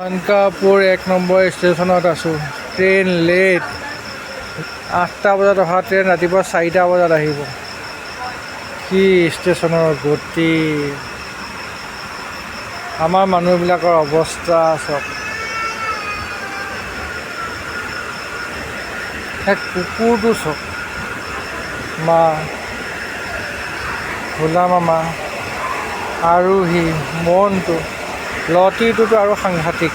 Mankapur ১ number ষ্টেচনত আছোঁ। Train late. ৮টা বজাত অহা ট্ৰেইন ৰাতিপুৱা ৪টা বজাত আহিব। কি ষ্টেচনৰ গতি! আমাৰ মানুহবিলাকৰ অৱস্থা চাওক। কুকুৰটো চাওক, মা ভোলা মামা আৰোহী মনটো লতিটোতো আৰু সাংঘাতিক।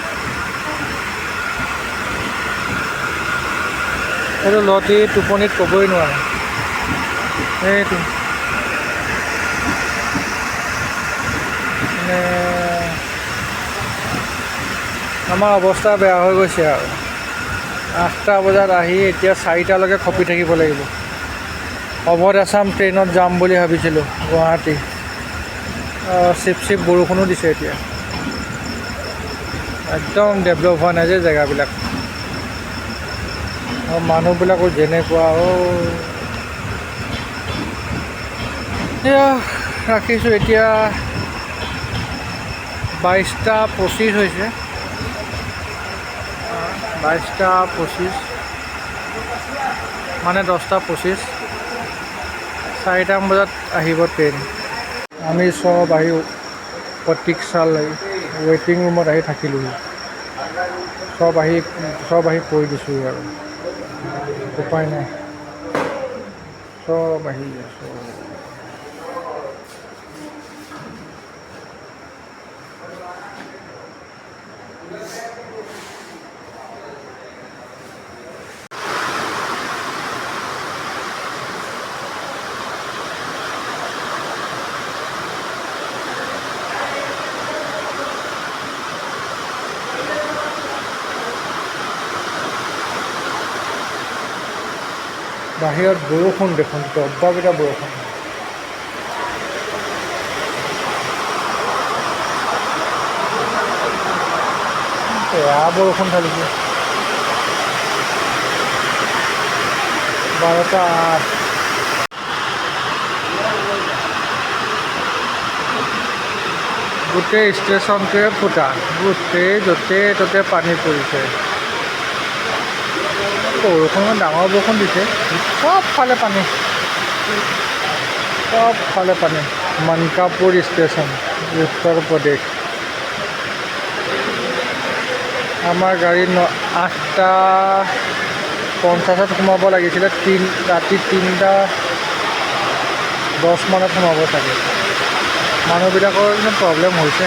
এইটো লতি টোপনিত ক'বই নোৱাৰে। এইটো মানে আমাৰ অৱস্থা বেয়া হৈ গৈছে আৰু। ৮টা বজাত আহি এতিয়া ৪টালৈকে খপি থাকিব লাগিব। অৱধ আছাম ট্ৰেইনত যাম বুলি ভাবিছিলোঁ গুৱাহাটী। চিপ বৰষুণো দিছে এতিয়া। একদম ডেভেলপ হোৱা নাই যে জেগাবিলাক, আৰু মানুহবিলাকো যেনেকুৱা এয়া ৰাখিছোঁ। এতিয়া 22টা 25 হৈছে। 22টা 25 মানে 10টা 25। 4টামান বজাত আহিব ট্ৰেইন। আমি চব আহি প্ৰতীক্ষালয় ৱেইটিং ৰুমত আহি থাকিলোঁহি। চব আহি পৰি দিছোঁ আৰু উপায় নাই। চব আহি আছোঁ। বাহিৰত বৰষুণ দেখোন, দব্বাকেইটা বৰষুণ। বেয়া বৰষুণ ঢালিছে। 12টা 8। গোটেই ষ্টেচনটোৱে ফুটা, গোটেই য'তে ত'তে পানী পৰিছে। বৰষুণ ডাঙৰ বৰষুণ দিছে, চবফালে পানী, চবফালে পানী। মানকাপুৰ ষ্টেচন, উত্তৰ প্ৰদেশ। আমাৰ গাড়ী 8টা 50ত সোমাব লাগিছিলে, ৰাতি 3টা 10 মানত সোমাব চাগে। মানুহবিলাকৰ প্ৰব্লেম হৈছে।